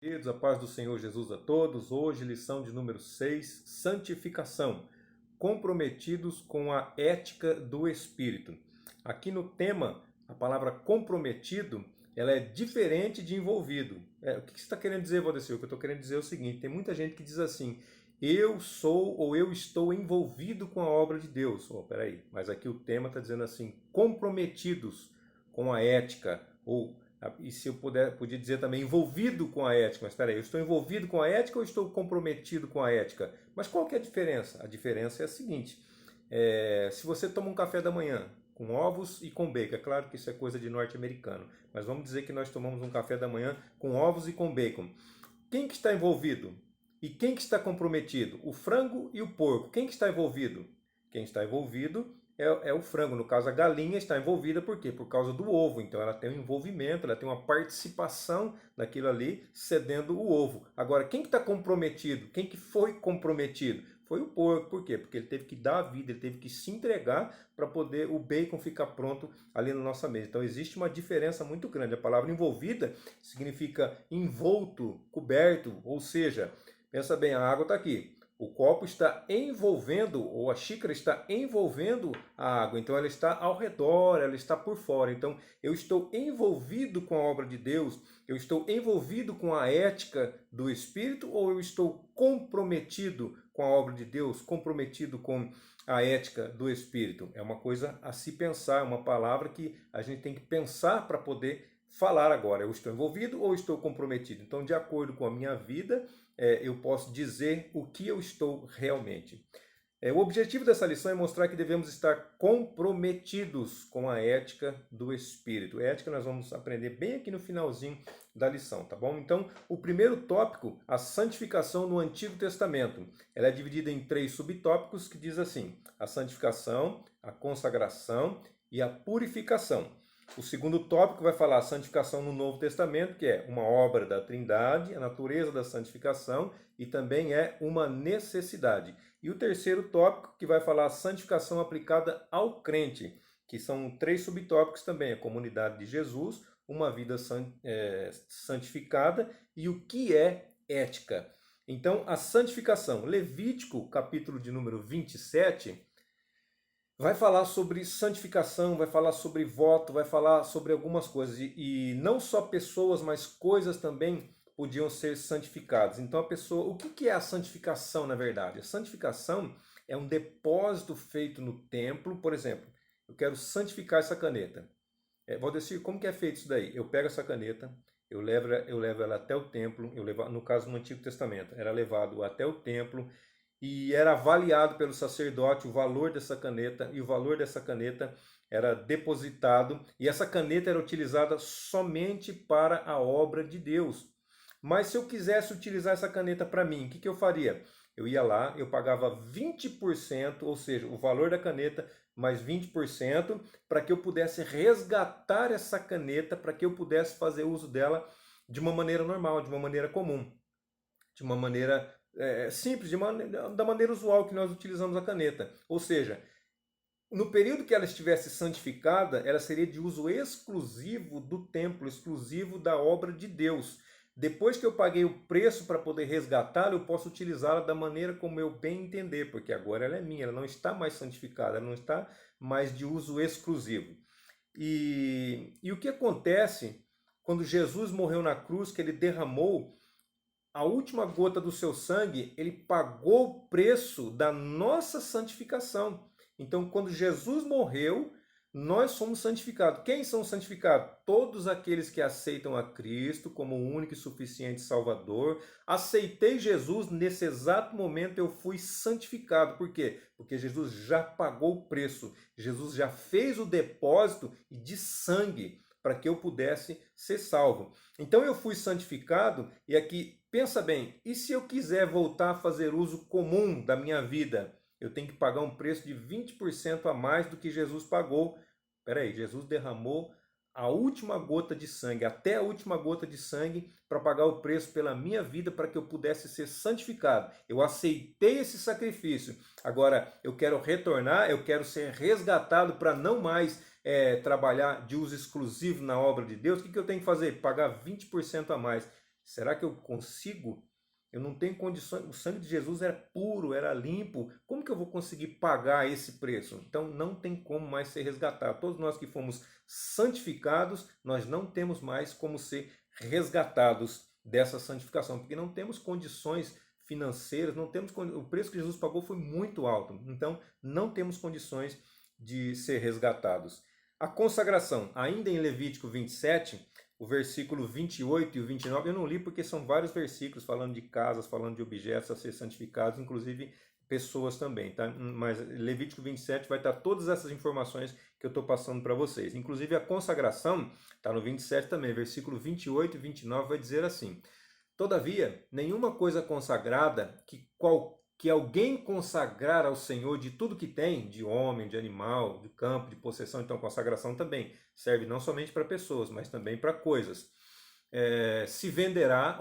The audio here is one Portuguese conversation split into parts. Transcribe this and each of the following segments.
Queridos, a paz do Senhor Jesus a todos. Hoje, lição de número 6, santificação, comprometidos com a ética do Espírito. Aqui no tema, a palavra comprometido, ela é diferente de envolvido. O que você está querendo dizer, Valdecir? O que eu estou querendo dizer é o seguinte, tem muita gente que diz assim, eu sou ou eu estou envolvido com a obra de Deus. Peraí, mas aqui o tema está dizendo assim, comprometidos com a ética ou e se eu podia dizer também envolvido com a ética, mas espera aí, eu estou envolvido com a ética ou estou comprometido com a ética? Mas qual que é a diferença? A diferença é a seguinte, se você toma um café da manhã com ovos e com bacon, é claro que isso é coisa de norte-americano, mas vamos dizer que nós tomamos um café da manhã com ovos e com bacon. Quem que está envolvido? E quem que está comprometido? O frango e o porco. Quem que está envolvido? Quem está envolvido é o frango. No caso, a galinha está envolvida por quê? Por causa do ovo. Então ela tem um envolvimento, ela tem uma participação naquilo ali, cedendo o ovo. Agora, quem que está comprometido? Quem que foi comprometido? Foi o porco. Por quê? Porque ele teve que dar a vida, ele teve que se entregar para poder o bacon ficar pronto ali na nossa mesa. Então existe uma diferença muito grande. A palavra envolvida significa envolto, coberto, ou seja, pensa bem, a água está aqui. O copo está envolvendo, ou a xícara está envolvendo a água. Então ela está ao redor, ela está por fora. Então eu estou envolvido com a obra de Deus, eu estou envolvido com a ética do Espírito ou eu estou comprometido com a obra de Deus, comprometido com a ética do Espírito? É uma coisa a se pensar, uma palavra que a gente tem que pensar para poder falar agora. Eu estou envolvido ou estou comprometido? Então, de acordo com a minha vida, eu posso dizer o que eu estou realmente. O objetivo dessa lição é mostrar que devemos estar comprometidos com a ética do Espírito. Ética nós vamos aprender bem aqui no finalzinho da lição, tá bom? Então, o primeiro tópico, a santificação no Antigo Testamento. Ela é dividida em 3 subtópicos que diz assim, a santificação, a consagração e a purificação. O segundo tópico vai falar a santificação no Novo Testamento, que é uma obra da Trindade, a natureza da santificação e também é uma necessidade. E o terceiro tópico que vai falar a santificação aplicada ao crente, que são 3 subtópicos também, a comunidade de Jesus, uma vida santificada e o que é ética. Então, a santificação, Levítico, capítulo de número 27, vai falar sobre santificação, vai falar sobre voto, vai falar sobre algumas coisas. E não só pessoas, mas coisas também podiam ser santificadas. Então a pessoa, o que é a santificação na verdade? A santificação é um depósito feito no templo, por exemplo, eu quero santificar essa caneta. Valdecir, como que é feito isso daí? Eu pego essa caneta, eu levo ela até o templo, no caso no Antigo Testamento, era levado até o templo, e era avaliado pelo sacerdote o valor dessa caneta, e o valor dessa caneta era depositado, e essa caneta era utilizada somente para a obra de Deus. Mas se eu quisesse utilizar essa caneta para mim, o que eu faria? Eu ia lá, eu pagava 20%, ou seja, o valor da caneta mais 20%, para que eu pudesse resgatar essa caneta, para que eu pudesse fazer uso dela de uma maneira normal, de uma maneira comum, de uma maneira simples, da maneira usual que nós utilizamos a caneta. Ou seja, no período que ela estivesse santificada, ela seria de uso exclusivo do templo, exclusivo da obra de Deus. Depois que eu paguei o preço para poder resgatá-la, eu posso utilizá-la da maneira como eu bem entender, porque agora ela é minha, ela não está mais santificada, ela não está mais de uso exclusivo. E o que acontece quando Jesus morreu na cruz, que ele derramou a última gota do seu sangue, ele pagou o preço da nossa santificação. Então, quando Jesus morreu, nós somos santificados. Quem são santificados? Todos aqueles que aceitam a Cristo como o único e suficiente Salvador. Aceitei Jesus, nesse exato momento eu fui santificado. Por quê? Porque Jesus já pagou o preço. Jesus já fez o depósito de sangue para que eu pudesse ser salvo. Então eu fui santificado e aqui, pensa bem, e se eu quiser voltar a fazer uso comum da minha vida? Eu tenho que pagar um preço de 20% a mais do que Jesus pagou. Peraí, Jesus derramou a última gota de sangue, até a última gota de sangue, para pagar o preço pela minha vida, para que eu pudesse ser santificado. Eu aceitei esse sacrifício. Agora, eu quero retornar, eu quero ser resgatado para não mais trabalhar de uso exclusivo na obra de Deus. O que eu tenho que fazer? Pagar 20% a mais. Será que eu consigo? Eu não tenho condições, o sangue de Jesus era puro, era limpo, como que eu vou conseguir pagar esse preço? Então não tem como mais ser resgatado. Todos nós que fomos santificados, nós não temos mais como ser resgatados dessa santificação, porque não temos condições financeiras, não temos o preço que Jesus pagou foi muito alto, então não temos condições de ser resgatados. A consagração, ainda em Levítico 27, o versículo 28 e o 29, eu não li porque são vários versículos falando de casas, falando de objetos a ser santificados, inclusive pessoas também, tá? Mas Levítico 27 vai estar todas essas informações que eu estou passando para vocês. Inclusive a consagração está no 27 também, versículo 28 e 29 vai dizer assim: todavia, nenhuma coisa consagrada que alguém consagrar ao Senhor de tudo que tem, de homem, de animal, de campo, de possessão, então consagração também serve não somente para pessoas, mas também para coisas. Se venderá,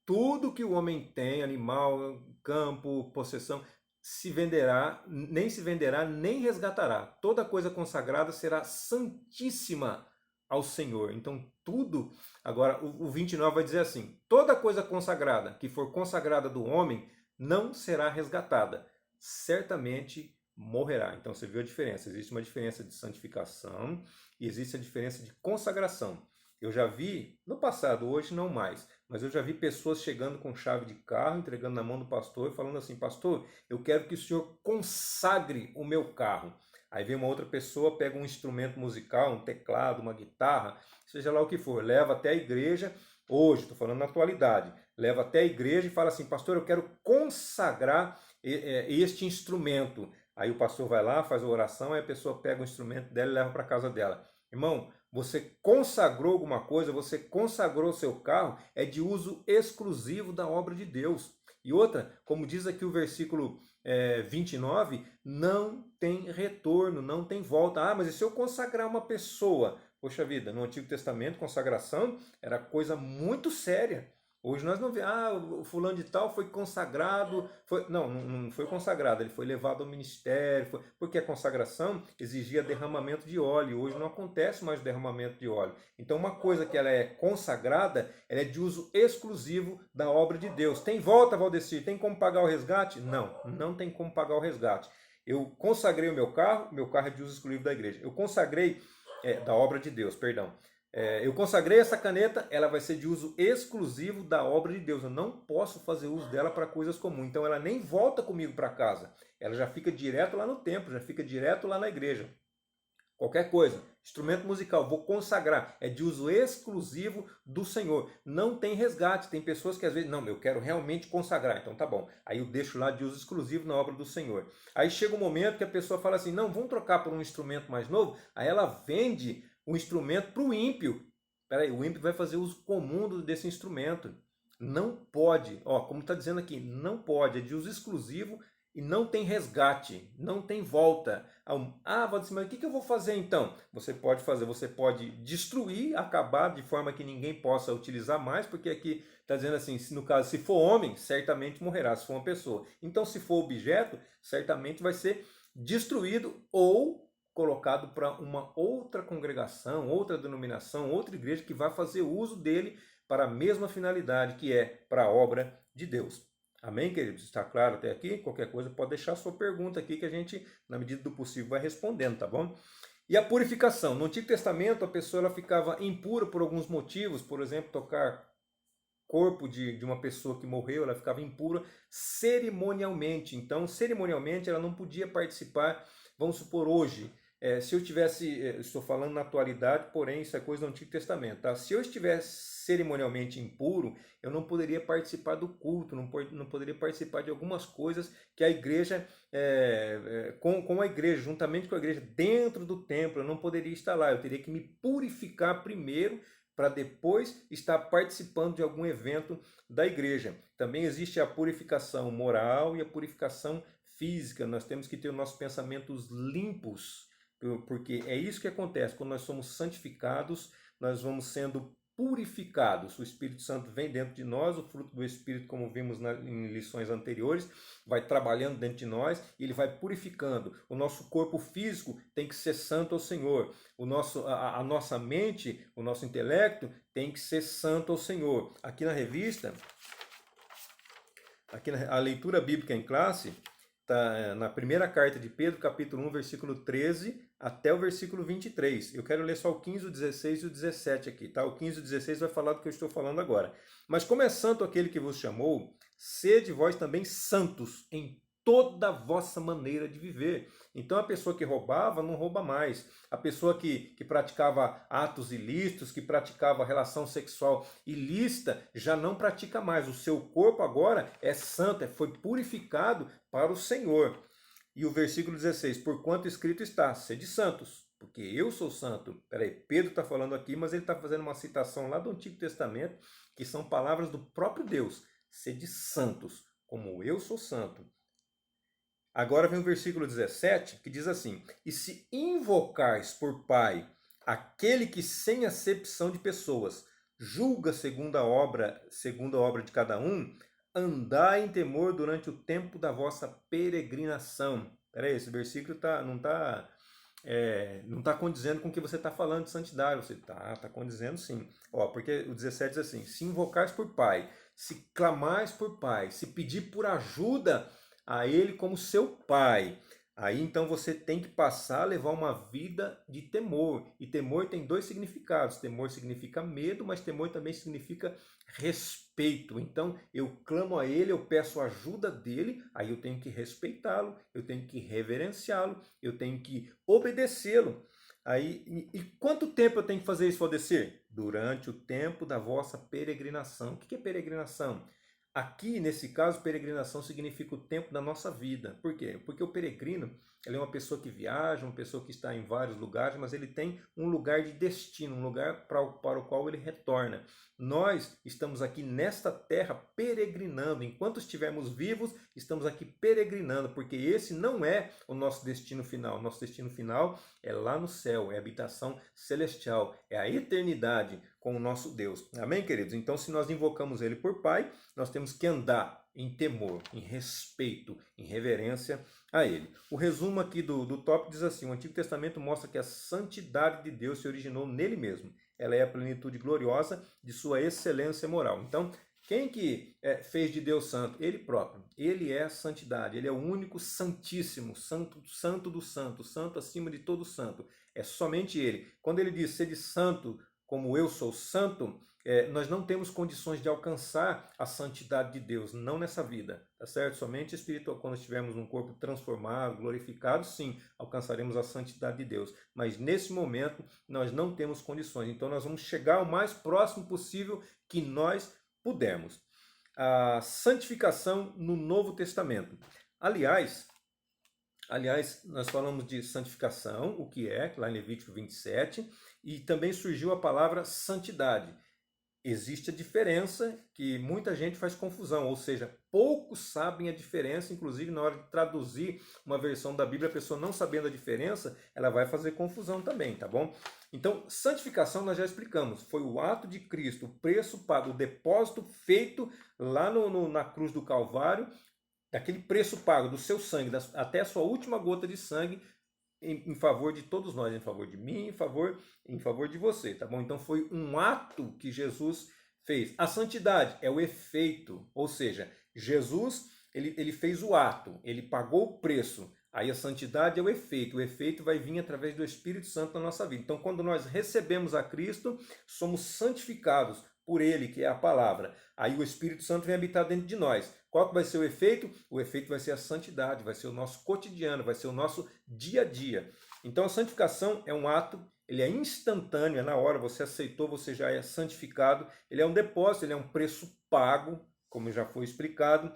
tudo que o homem tem, animal, campo, possessão, se venderá, nem resgatará. Toda coisa consagrada será santíssima ao Senhor. Então tudo, agora o 29 vai dizer assim: toda coisa consagrada que for consagrada do homem não será resgatada, certamente morrerá. Então você viu a diferença, existe uma diferença de santificação e existe a diferença de consagração. Eu já vi, no passado, hoje não mais, mas eu já vi pessoas chegando com chave de carro, entregando na mão do pastor e falando assim: pastor, eu quero que o senhor consagre o meu carro. Aí vem uma outra pessoa, pega um instrumento musical, um teclado, uma guitarra, seja lá o que for, leva até a igreja, hoje, estou falando na atualidade, leva até a igreja e fala assim: pastor, eu quero consagrar este instrumento. Aí o pastor vai lá, faz a oração, aí a pessoa pega o instrumento dela e leva para casa dela. Irmão, você consagrou alguma coisa, você consagrou o seu carro, é de uso exclusivo da obra de Deus. E outra, como diz aqui o versículo 29, não tem retorno, não tem volta. Ah, mas e se eu consagrar uma pessoa? Poxa vida, no Antigo Testamento, consagração era coisa muito séria. Hoje nós não vemos, o fulano de tal foi consagrado, não foi consagrado, ele foi levado ao ministério, porque a consagração exigia derramamento de óleo, hoje não acontece mais o derramamento de óleo. Então uma coisa que ela é consagrada, ela é de uso exclusivo da obra de Deus. Tem volta, Valdecir? Tem como pagar o resgate? Não, não tem como pagar o resgate. Eu consagrei o meu carro é de uso exclusivo da igreja. Eu consagrei, da obra de Deus, perdão. Eu consagrei essa caneta, ela vai ser de uso exclusivo da obra de Deus. Eu não posso fazer uso dela para coisas comuns. Então ela nem volta comigo para casa. Ela já fica direto lá no templo, já fica direto lá na igreja. Qualquer coisa, instrumento musical, vou consagrar, é de uso exclusivo do Senhor. Não tem resgate. Tem pessoas que às vezes, não, eu quero realmente consagrar, então tá bom. Aí eu deixo lá de uso exclusivo na obra do Senhor. Aí chega um momento que a pessoa fala assim, não, vamos trocar por um instrumento mais novo. Aí ela vende o instrumento para o ímpio. Peraí, o ímpio vai fazer uso comum desse instrumento. Não pode, como está dizendo aqui, não pode, é de uso exclusivo e não tem resgate, não tem volta. Valdecir, mas o que eu vou fazer então? Você pode destruir, acabar de forma que ninguém possa utilizar mais, porque aqui está dizendo assim, no caso, se for homem, certamente morrerá, se for uma pessoa. Então, se for objeto, certamente vai ser destruído ou colocado para uma outra congregação, outra denominação, outra igreja que vai fazer uso dele para a mesma finalidade, que é para a obra de Deus. Amém, queridos? Está claro até aqui? Qualquer coisa pode deixar sua pergunta aqui que a gente, na medida do possível, vai respondendo, tá bom? E a purificação. No Antigo Testamento, a pessoa ela ficava impura por alguns motivos, por exemplo, tocar corpo de uma pessoa que morreu, ela ficava impura cerimonialmente. Então, cerimonialmente, ela não podia participar, vamos supor, hoje, se eu tivesse, estou falando na atualidade, porém isso é coisa do Antigo Testamento, tá? Se eu estivesse cerimonialmente impuro, eu não poderia participar do culto, não poderia participar de algumas coisas que a igreja, com a igreja, juntamente com a igreja, dentro do templo, eu não poderia estar lá, eu teria que me purificar primeiro, para depois estar participando de algum evento da igreja. Também existe a purificação moral e a purificação física, nós temos que ter os nossos pensamentos limpos, porque é isso que acontece, quando nós somos santificados, nós vamos sendo purificados. O Espírito Santo vem dentro de nós, o fruto do Espírito, como vimos em lições anteriores, vai trabalhando dentro de nós e ele vai purificando. O nosso corpo físico tem que ser santo ao Senhor. A nossa mente, o nosso intelecto tem que ser santo ao Senhor. Aqui na revista, a leitura bíblica em classe, está na primeira carta de Pedro, capítulo 1, versículo 13 até o versículo 23. Eu quero ler só o 15, o 16 e o 17 aqui, tá? O 15 e o 16 vai falar do que eu estou falando agora. Mas como é santo aquele que vos chamou, sede vós também santos em toda a vossa maneira de viver. Então a pessoa que roubava não rouba mais. A pessoa que praticava atos ilícitos, que praticava relação sexual ilícita, já não pratica mais. O seu corpo agora é santo, foi purificado para o Senhor. E o versículo 16, porquanto escrito está, sede santos, porque eu sou santo. Peraí, Pedro está falando aqui, mas ele está fazendo uma citação lá do Antigo Testamento, que são palavras do próprio Deus. Sede santos, como eu sou santo. Agora vem o versículo 17, que diz assim, e se invocais por Pai aquele que sem acepção de pessoas julga segundo a obra de cada um, andai em temor durante o tempo da vossa peregrinação. Peraí, esse versículo não está condizendo com o que você está falando de santidade. Você está condizendo sim. Porque o 17 diz assim, se invocais por Pai, se clamais por Pai, se pedir por ajuda a Ele como seu Pai, aí então você tem que passar a levar uma vida de temor. E temor tem dois significados. Temor significa medo, mas temor também significa respeito. Então eu clamo a Ele, eu peço a ajuda dEle, aí eu tenho que respeitá-lo, eu tenho que reverenciá-lo, eu tenho que obedecê-lo. E quanto tempo eu tenho que fazer isso obedecer? Durante o tempo da vossa peregrinação. O que é peregrinação? Aqui, nesse caso, peregrinação significa o tempo da nossa vida. Por quê? Porque o peregrino, ele é uma pessoa que viaja, uma pessoa que está em vários lugares, mas ele tem um lugar de destino, um lugar para o qual ele retorna. Nós estamos aqui nesta terra peregrinando. Enquanto estivermos vivos, estamos aqui peregrinando, porque esse não é o nosso destino final. O nosso destino final é lá no céu, é a habitação celestial, é a eternidade com o nosso Deus. Amém, queridos? Então, se nós invocamos Ele por Pai, nós temos que andar em temor, em respeito, em reverência a Ele. O resumo aqui do tópico diz assim, o Antigo Testamento mostra que a santidade de Deus se originou nele mesmo. Ela é a plenitude gloriosa de sua excelência moral. Então, quem que fez de Deus santo? Ele próprio. Ele é a santidade. Ele é o único santíssimo, santo do santo, santo acima de todo santo. É somente Ele. Quando Ele diz, sede santo, como eu sou santo, nós não temos condições de alcançar a santidade de Deus, não nessa vida, tá certo? Somente espiritual, quando estivermos num corpo transformado, glorificado, sim, alcançaremos a santidade de Deus. Mas nesse momento, nós não temos condições. Então, nós vamos chegar o mais próximo possível que nós pudermos. A santificação no Novo Testamento. Aliás, nós falamos de santificação, o que é, lá em Levítico 27, e também surgiu a palavra santidade. Existe a diferença que muita gente faz confusão, ou seja, poucos sabem a diferença, inclusive na hora de traduzir uma versão da Bíblia, a pessoa não sabendo a diferença, ela vai fazer confusão também, tá bom? Então, santificação nós já explicamos, foi o ato de Cristo, o preço pago, o depósito feito lá na cruz do Calvário, daquele preço pago do seu sangue, até a sua última gota de sangue, em favor de todos nós, em favor de mim, em favor de você, tá bom? Então foi um ato que Jesus fez. A santidade é o efeito, ou seja, Jesus ele fez o ato, ele pagou o preço. Aí a santidade é o efeito vai vir através do Espírito Santo na nossa vida. Então quando nós recebemos a Cristo, somos santificados por Ele, que é a palavra. Aí o Espírito Santo vem habitar dentro de nós. Qual que vai ser o efeito? O efeito vai ser a santidade, vai ser o nosso cotidiano, vai ser o nosso dia a dia. Então a santificação é um ato, ele é instantâneo, é na hora, você aceitou, você já é santificado. Ele é um depósito, ele é um preço pago, como já foi explicado.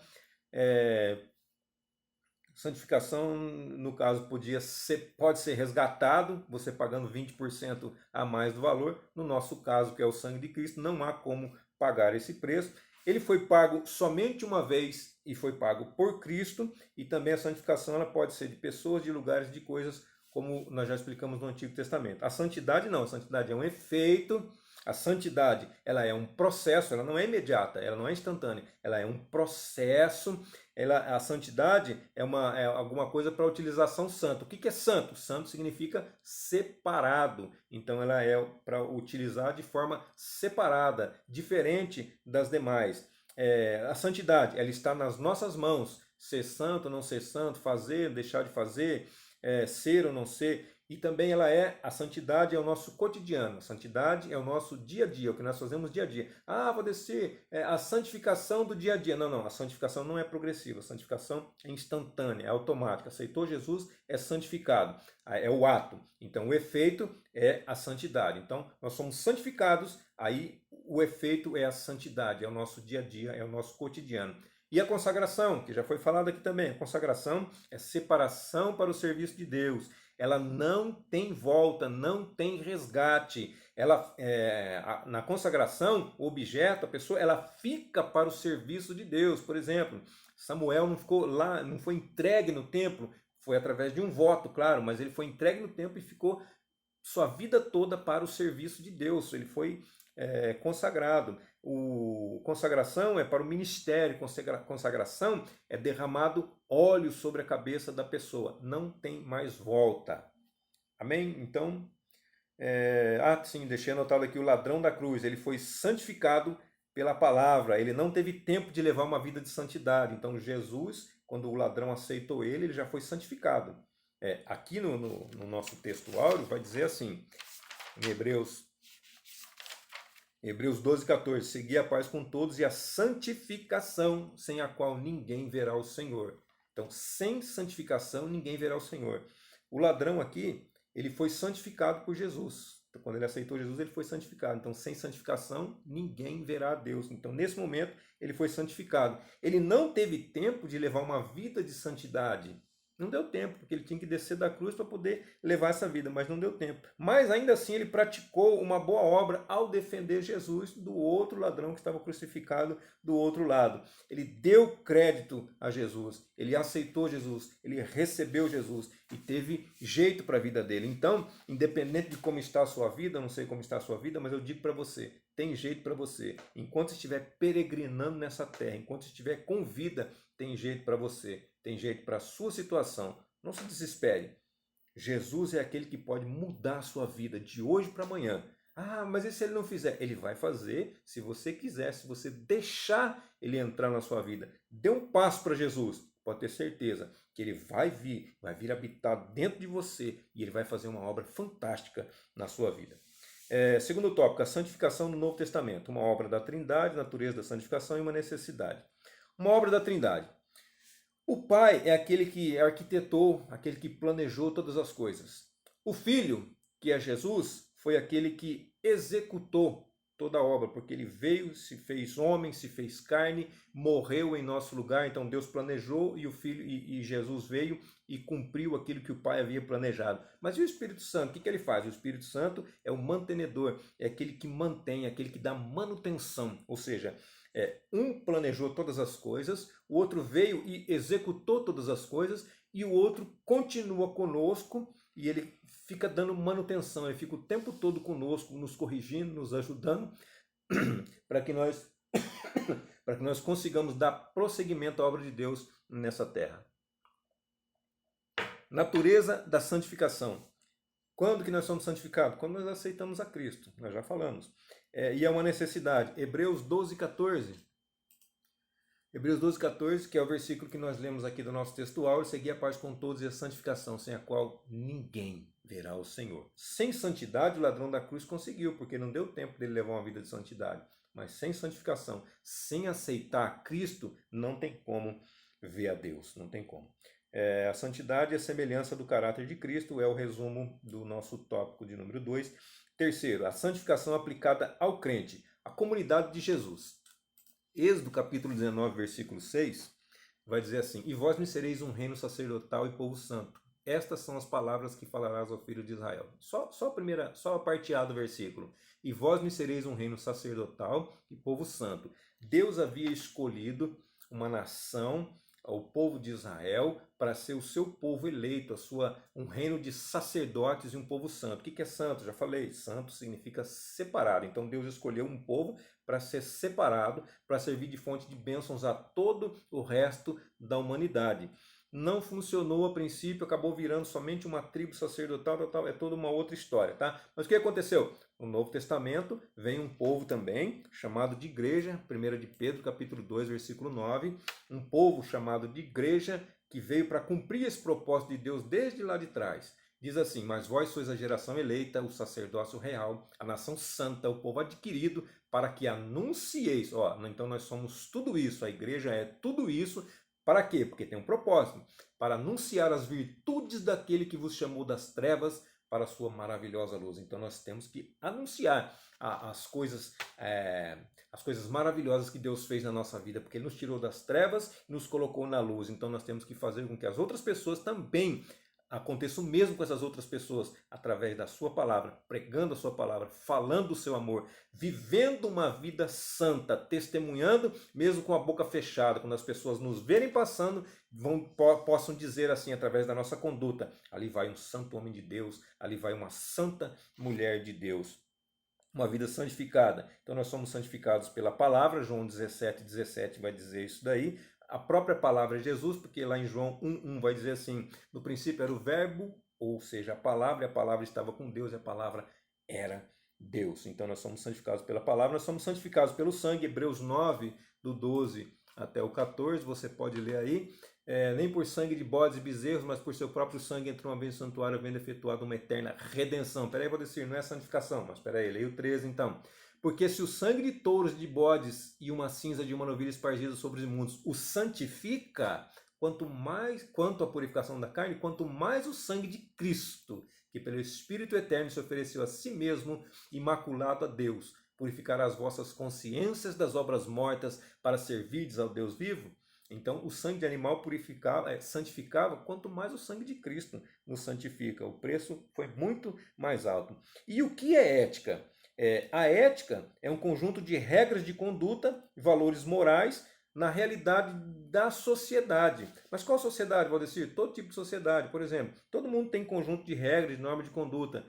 Santificação, no caso, pode ser resgatado, você pagando 20% a mais do valor. No nosso caso, que é o sangue de Cristo, não há como pagar esse preço. Ele foi pago somente uma vez e foi pago por Cristo. E também a santificação ela pode ser de pessoas, de lugares, de coisas, como nós já explicamos no Antigo Testamento. A santidade não, a santidade é um efeito. A santidade, ela é um processo, ela não é imediata, ela não é instantânea, ela é um processo. A santidade é alguma coisa para utilização santa. O que é santo? Santo significa separado. Então ela é para utilizar de forma separada, diferente das demais. A santidade, ela está nas nossas mãos. Ser santo, não ser santo, fazer, deixar de fazer, ser ou não ser. E também a santidade é o nosso cotidiano, a santidade é o nosso dia a dia, o que nós fazemos dia a dia. Vou descer, a santificação do dia a dia. Não, a santificação não é progressiva, a santificação é instantânea, é automática. Aceitou Jesus, é santificado, é o ato. Então o efeito é a santidade. Então nós somos santificados, aí o efeito é a santidade, é o nosso dia a dia, é o nosso cotidiano. E a consagração, que já foi falado aqui também, a consagração é separação para o serviço de Deus. Ela não tem volta, não tem resgate. Na consagração, o objeto, a pessoa, ela fica para o serviço de Deus. Por exemplo, Samuel não ficou lá, não foi entregue no templo, foi através de um voto, claro, mas ele foi entregue no templo e ficou sua vida toda para o serviço de Deus. Ele foi consagrado. Consagração é para o ministério, consagração é derramado óleo sobre a cabeça da pessoa, não tem mais volta. Amém? Então, sim, deixei anotado aqui o ladrão da cruz, ele foi santificado pela palavra, ele não teve tempo de levar uma vida de santidade. Então Jesus, quando o ladrão aceitou ele já foi santificado. Aqui no nosso texto áureo vai dizer assim, em Hebreus 12:14, segui a paz com todos e a santificação, sem a qual ninguém verá o Senhor. Então, sem santificação, ninguém verá o Senhor. O ladrão aqui, ele foi santificado por Jesus. Então, quando ele aceitou Jesus, ele foi santificado. Então, sem santificação, ninguém verá a Deus. Então, nesse momento, ele foi santificado. Ele não teve tempo de levar uma vida de santidade. Não deu tempo, porque ele tinha que descer da cruz para poder levar essa vida, mas não deu tempo. Mas ainda assim ele praticou uma boa obra ao defender Jesus do outro ladrão que estava crucificado do outro lado. Ele deu crédito a Jesus, ele aceitou Jesus, ele recebeu Jesus e teve jeito para a vida dele. Então, independente de como está a sua vida, eu não sei como está a sua vida, mas eu digo para você, tem jeito para você. Enquanto estiver peregrinando nessa terra, enquanto estiver com vida, tem jeito para você. Tem jeito para a sua situação. Não se desespere. Jesus é aquele que pode mudar a sua vida de hoje para amanhã. Mas e se ele não fizer? Ele vai fazer se você quiser, se você deixar ele entrar na sua vida. Dê um passo para Jesus. Pode ter certeza que ele vai vir habitar dentro de você e ele vai fazer uma obra fantástica na sua vida. Segundo tópico, a santificação no Novo Testamento. Uma obra da Trindade, natureza da santificação e uma necessidade. Uma obra da Trindade. O Pai é aquele que arquitetou, aquele que planejou todas as coisas. O Filho, que é Jesus, foi aquele que executou toda a obra, porque ele veio, se fez homem, se fez carne, morreu em nosso lugar. Então Deus planejou e o Filho e Jesus veio e cumpriu aquilo que o Pai havia planejado. Mas e o Espírito Santo? O que ele faz? O Espírito Santo é o mantenedor, é aquele que mantém, é aquele que dá manutenção, ou seja, um planejou todas as coisas, o outro veio e executou todas as coisas, e o outro continua conosco e ele fica dando manutenção, ele fica o tempo todo conosco, nos corrigindo, nos ajudando, para que nós consigamos dar prosseguimento à obra de Deus nessa terra. Natureza da santificação. Quando que nós somos santificados? Quando nós aceitamos a Cristo, nós já falamos. E é uma necessidade. Hebreus 12:14. Hebreus 12:14, que é o versículo que nós lemos aqui do nosso texto áureo, seguir a paz com todos e a santificação, sem a qual ninguém verá o Senhor. Sem santidade, o ladrão da cruz conseguiu, porque não deu tempo dele levar uma vida de santidade. Mas sem santificação, sem aceitar Cristo, não tem como ver a Deus, não tem como. A santidade é a semelhança do caráter de Cristo, é o resumo do nosso tópico de número 2. Terceiro, a santificação aplicada ao crente, a comunidade de Jesus. Êxodo capítulo 19, versículo 6, vai dizer assim: e vós me sereis um reino sacerdotal e povo santo. Estas são as palavras que falarás ao filho de Israel. Só a parte A do versículo. E vós me sereis um reino sacerdotal e povo santo. Deus havia escolhido uma nação o povo de Israel para ser o seu povo eleito, um reino de sacerdotes e um povo santo. O que é santo? Já falei, santo significa separado. Então Deus escolheu um povo para ser separado, para servir de fonte de bênçãos a todo o resto da humanidade. Não funcionou a princípio, acabou virando somente uma tribo sacerdotal, é toda uma outra história, tá? Mas o que aconteceu? No Novo Testamento vem um povo também, chamado de igreja, 1 de Pedro, capítulo 2, versículo 9, um povo chamado de igreja que veio para cumprir esse propósito de Deus desde lá de trás. Diz assim: mas vós sois a geração eleita, o sacerdócio real, a nação santa, o povo adquirido, para que anuncieis. Então nós somos tudo isso, a igreja é tudo isso. Para quê? Porque tem um propósito. Para anunciar as virtudes daquele que vos chamou das trevas para a sua maravilhosa luz. Então nós temos que anunciar as coisas maravilhosas que Deus fez na nossa vida, porque Ele nos tirou das trevas e nos colocou na luz. Então nós temos que fazer com que as outras pessoas também aconteça o mesmo com essas outras pessoas, através da sua palavra, pregando a sua palavra, falando o seu amor, vivendo uma vida santa, testemunhando, mesmo com a boca fechada, quando as pessoas nos verem passando, possam dizer assim, através da nossa conduta: ali vai um santo homem de Deus, ali vai uma santa mulher de Deus. Uma vida santificada. Então nós somos santificados pela palavra, João 17 vai dizer isso daí. A própria palavra é Jesus, porque lá em João 1:1 vai dizer assim: no princípio era o verbo, ou seja, a palavra, e a palavra estava com Deus, e a palavra era Deus. Então nós somos santificados pela palavra, nós somos santificados pelo sangue. Hebreus 9, do 12 até o 14, você pode ler aí. Nem por sangue de bodes e bezerros, mas por seu próprio sangue entrou uma vez no santuário, havendo efetuado uma eterna redenção. Peraí, vou dizer, não é santificação, mas peraí, leia o 13 então. Porque se o sangue de touros e de bodes e uma cinza de uma novilha espargida sobre os imundos o santifica, quanto à purificação da carne, quanto mais o sangue de Cristo, que pelo Espírito Eterno se ofereceu a si mesmo, imaculado a Deus, purificará as vossas consciências das obras mortas para servirdes ao Deus vivo. Então, o sangue de animal santificava, quanto mais o sangue de Cristo nos santifica. O preço foi muito mais alto. E o que é ética? A ética é um conjunto de regras de conduta e valores morais na realidade da sociedade. Mas qual sociedade, Valdecir? Todo tipo de sociedade. Por exemplo, todo mundo tem conjunto de regras, de normas de conduta.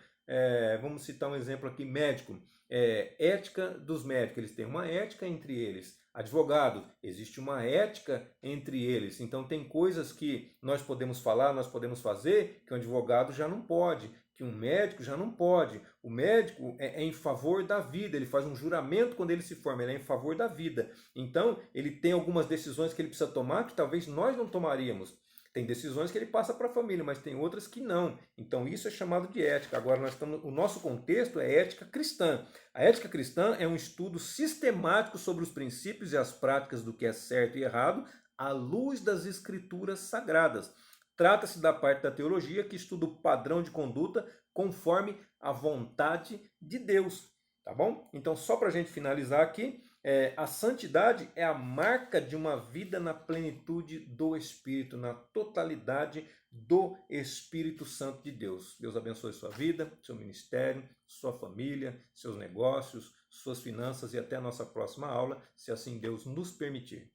Vamos citar um exemplo aqui, médico. Ética dos médicos, eles têm uma ética entre eles. Advogado, existe uma ética entre eles. Então tem coisas que nós podemos falar, nós podemos fazer, que um advogado já não pode, que um médico já não pode. O médico é em favor da vida, ele faz um juramento quando ele se forma, ele é em favor da vida. Então ele tem algumas decisões que ele precisa tomar que talvez nós não tomaríamos. Tem decisões que ele passa para a família, mas tem outras que não. Então isso é chamado de ética. Agora o nosso contexto é ética cristã. A ética cristã é um estudo sistemático sobre os princípios e as práticas do que é certo e errado à luz das escrituras sagradas. Trata-se da parte da teologia que estuda o padrão de conduta conforme a vontade de Deus. Tá bom? Então, só para a gente finalizar aqui, a santidade é a marca de uma vida na plenitude do Espírito, na totalidade do Espírito Santo de Deus. Deus abençoe sua vida, seu ministério, sua família, seus negócios, suas finanças e até a nossa próxima aula, se assim Deus nos permitir.